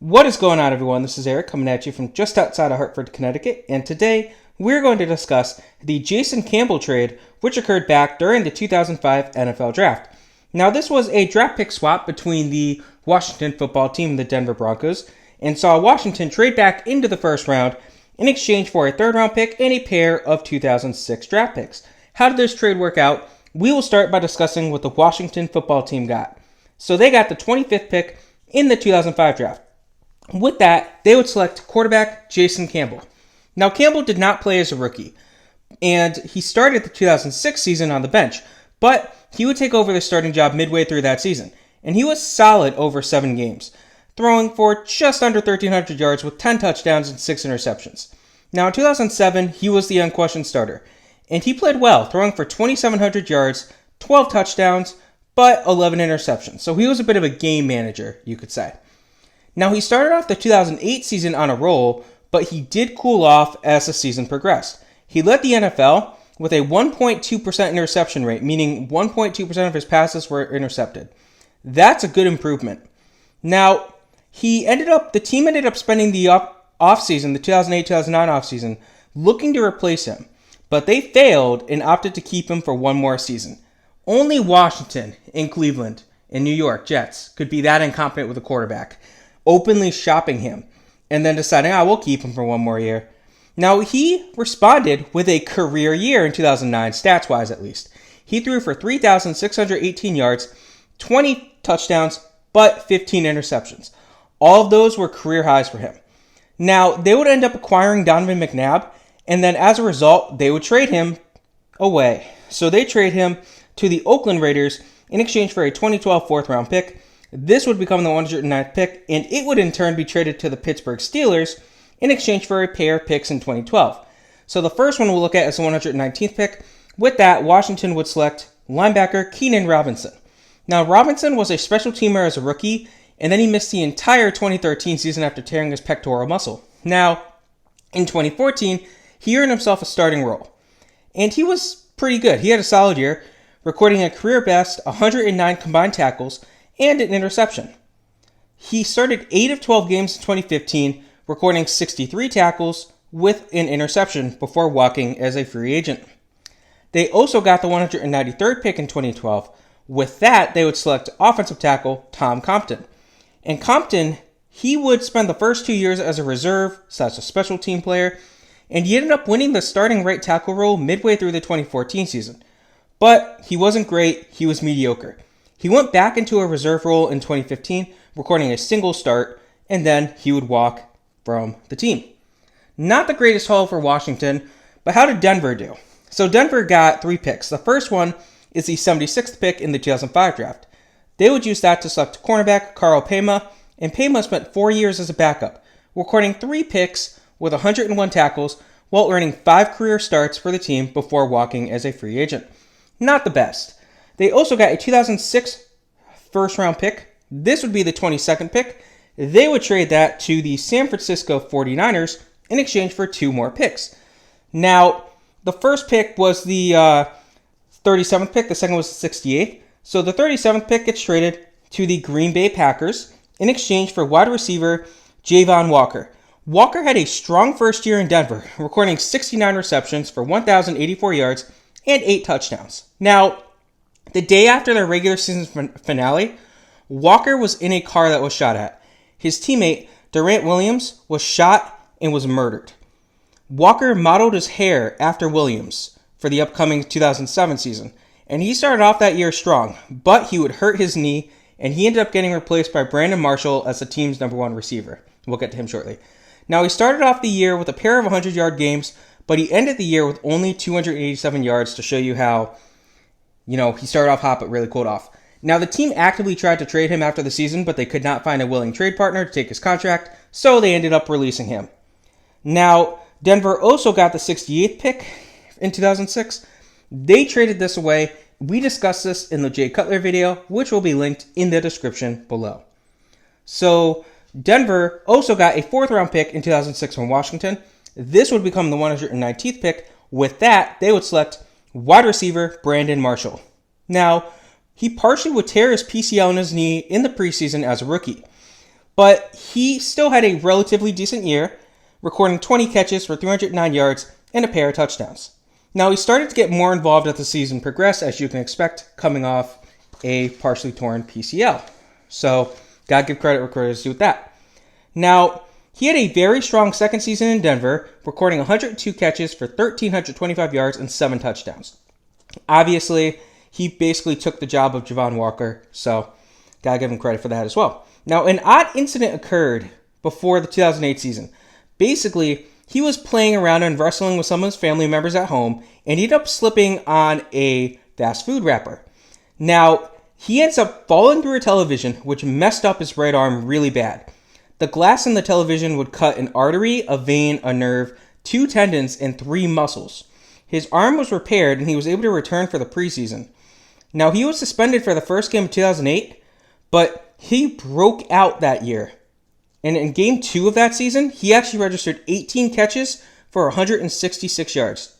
What is going on, everyone? This is Eric coming at you from just outside of Hartford, Connecticut, and today we're going to discuss the Jason Campbell trade, which occurred back during the 2005 NFL Draft. Now, this was a draft pick swap between the Washington football team and the Denver Broncos, and saw Washington trade back into the first round in exchange for a third-round pick and a pair of 2006 draft picks. How did this trade work out? We will start by discussing what the Washington football team got. So they got the 25th pick in the 2005 draft. With that, they would select quarterback Jason Campbell. Now, Campbell did not play as a rookie, and he started the 2006 season on the bench, but he would take over the starting job midway through that season, and he was solid over 7 games, throwing for just under 1,300 yards with 10 touchdowns and 6 interceptions. Now, in 2007, he was the unquestioned starter, and he played well, throwing for 2,700 yards, 12 touchdowns, but 11 interceptions. So he was a bit of a game manager, you could say. Now, he started off the 2008 season on a roll, but he did cool off as the season progressed. He led the NFL with a 1.2% interception rate, meaning 1.2% of his passes were intercepted. That's a good improvement. Now, the team ended up spending the offseason, the 2008-2009 offseason, looking to replace him, but they failed and opted to keep him for one more season. Only Washington and Cleveland and New York Jets could be that incompetent with a quarterback, openly shopping him, and then deciding, we'll keep him for one more year. Now, he responded with a career year in 2009, stats-wise at least. He threw for 3,618 yards, 20 touchdowns, but 15 interceptions. All of those were career highs for him. Now, they would end up acquiring Donovan McNabb, and then as a result, they would trade him away. So they trade him to the Oakland Raiders in exchange for a 2012 fourth-round pick. This would become the 109th pick, and it would in turn be traded to the Pittsburgh Steelers in exchange for a pair of picks in 2012. So the first one we'll look at is the 119th pick. With that, Washington would select linebacker Keenan Robinson. Now, Robinson was a special teamer as a rookie, and then he missed the entire 2013 season after tearing his pectoral muscle. Now, in 2014, he earned himself a starting role, and he was pretty good. He had a solid year, recording a career-best 109 combined tackles and an interception. He started 8 of 12 games in 2015, recording 63 tackles with an interception before walking as a free agent. They also got the 193rd pick in 2012. With that, they would select offensive tackle Tom Compton. And Compton, he would spend the first 2 years as a reserve / a special team player, and he ended up winning the starting right tackle role midway through the 2014 season. But he wasn't great, he was mediocre. He went back into a reserve role in 2015, recording a single start, and then he would walk from the team. Not the greatest haul for Washington, but how did Denver do? So Denver got 3 picks. The first one is the 76th pick in the 2005 draft. They would use that to select cornerback Carl Palmer, and Palmer spent 4 years as a backup, recording 3 picks with 101 tackles while earning 5 career starts for the team before walking as a free agent. Not the best. They also got a 2006 first-round pick. This would be the 22nd pick. They would trade that to the San Francisco 49ers in exchange for 2 more picks. Now, the first pick was the 37th pick. The second was the 68th. So the 37th pick gets traded to the Green Bay Packers in exchange for wide receiver Javon Walker. Walker had a strong first year in Denver, recording 69 receptions for 1,084 yards and 8 touchdowns. Now, the day after their regular season finale, Walker was in a car that was shot at. His teammate, Durant Williams, was shot and was murdered. Walker modeled his hair after Williams for the upcoming 2007 season, and he started off that year strong, but he would hurt his knee, and he ended up getting replaced by Brandon Marshall as the team's number 1 receiver. We'll get to him shortly. Now, he started off the year with a pair of 100-yard games, but he ended the year with only 287 yards to show you how, he started off hot but really cooled off. Now, the team actively tried to trade him after the season, but they could not find a willing trade partner to take his contract, so they ended up releasing him. Now, Denver also got the 68th pick in 2006. They traded this away. We discussed this in the Jay Cutler video, which will be linked in the description below. So, Denver also got a 4th-round pick in 2006 from Washington. This would become the 119th pick. With that, they would select wide receiver Brandon Marshall. Now, he partially would tear his PCL in his knee in the preseason as a rookie. but he still had a relatively decent year, recording 20 catches for 309 yards and a pair of touchdowns. Now, he started to get more involved as the season progressed, as you can expect, coming off a partially torn PCL. So, gotta give credit where credit is due with that. Now, he had a very strong second season in Denver, recording 102 catches for 1,325 yards and 7 touchdowns. Obviously, he basically took the job of Javon Walker, so gotta give him credit for that as well. Now, an odd incident occurred before the 2008 season. Basically, he was playing around and wrestling with some of his family members at home, and he ended up slipping on a fast food wrapper. Now, he ends up falling through a television, which messed up his right arm really bad. The glass in the television would cut an artery, a vein, a nerve, 2 tendons, and 3 muscles. His arm was repaired, and he was able to return for the preseason. Now, he was suspended for the first game of 2008, but he broke out that year. And in game 2 of that season, he actually registered 18 catches for 166 yards.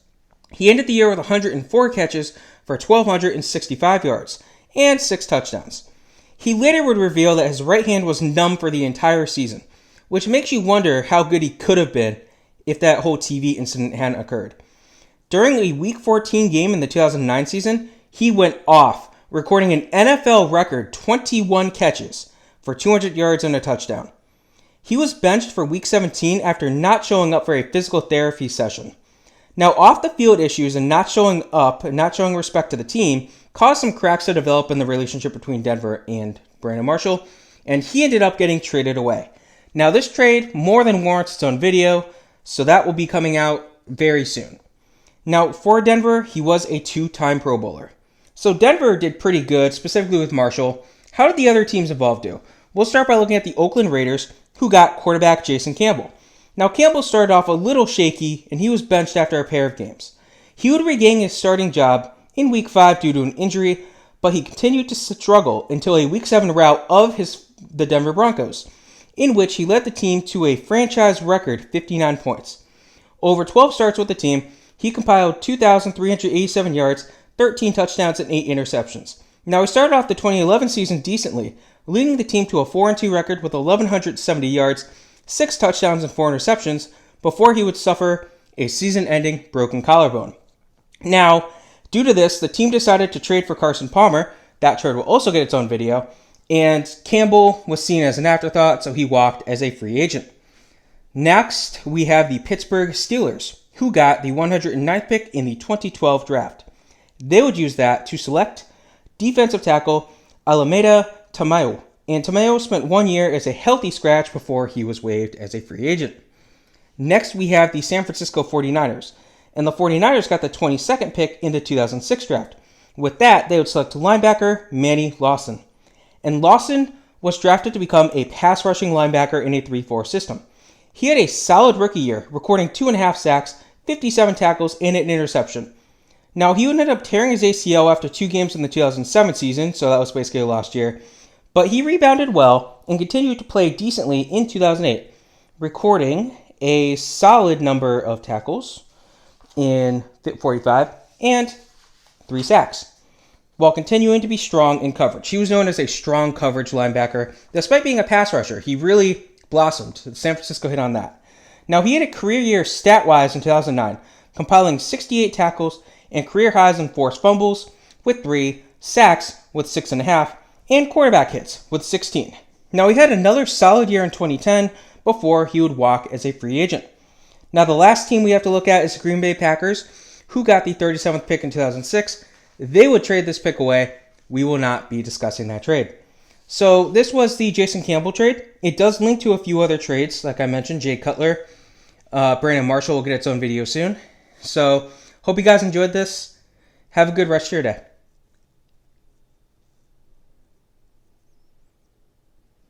He ended the year with 104 catches for 1,265 yards and 6 touchdowns. He later would reveal that his right hand was numb for the entire season, which makes you wonder how good he could have been if that whole TV incident hadn't occurred. During a Week 14 game in the 2009 season, he went off, recording an NFL record 21 catches for 200 yards and a touchdown. He was benched for Week 17 after not showing up for a physical therapy session. Now, off-the-field issues and not showing up and not showing respect to the team caused some cracks to develop in the relationship between Denver and Brandon Marshall, and he ended up getting traded away. Now, this trade more than warrants its own video, so that will be coming out very soon. Now, for Denver, he was a 2-time Pro Bowler. So Denver did pretty good, specifically with Marshall. How did the other teams involved do? We'll start by looking at the Oakland Raiders, who got quarterback Jason Campbell. Now, Campbell started off a little shaky, and he was benched after a pair of games. He would regain his starting job in Week 5 due to an injury, but he continued to struggle until a Week 7 rout of the Denver Broncos, in which he led the team to a franchise record 59 points. Over 12 starts with the team, he compiled 2,387 yards, 13 touchdowns, and 8 interceptions. Now, he started off the 2011 season decently, leading the team to a 4-2 record with 1,170 yards, 6 touchdowns, and 4 interceptions, before he would suffer a season-ending broken collarbone. Now, due to this, the team decided to trade for Carson Palmer. That trade will also get its own video, and Campbell was seen as an afterthought, so he walked as a free agent. Next, we have the Pittsburgh Steelers, who got the 109th pick in the 2012 draft. They would use that to select defensive tackle Alameda Tamayo, and Tamayo spent 1 year as a healthy scratch before he was waived as a free agent. Next, we have the San Francisco 49ers, and the 49ers got the 22nd pick in the 2006 draft. With that, they would select linebacker Manny Lawson. And Lawson was drafted to become a pass-rushing linebacker in a 3-4 system. He had a solid rookie year, recording 2.5 sacks, 57 tackles, and an interception. Now, he ended up tearing his ACL after 2 games in the 2007 season, so that was basically last year. But he rebounded well and continued to play decently in 2008, recording a solid number of tackles in 45 and 3 sacks, while continuing to be strong in coverage. He was known as a strong coverage linebacker. Despite being a pass rusher, he really blossomed. San Francisco hit on that. Now, he had a career year stat-wise in 2009, compiling 68 tackles and career highs in forced fumbles with 3, sacks with 6.5, and quarterback hits with 16. Now, he had another solid year in 2010 before he would walk as a free agent. Now, the last team we have to look at is the Green Bay Packers, who got the 37th pick in 2006. They would trade this pick away. We will not be discussing that trade. So this was the Jason Campbell trade. It does link to a few other trades. Like I mentioned, Jay Cutler, Brandon Marshall will get its own video soon. So hope you guys enjoyed this. Have a good rest of your day.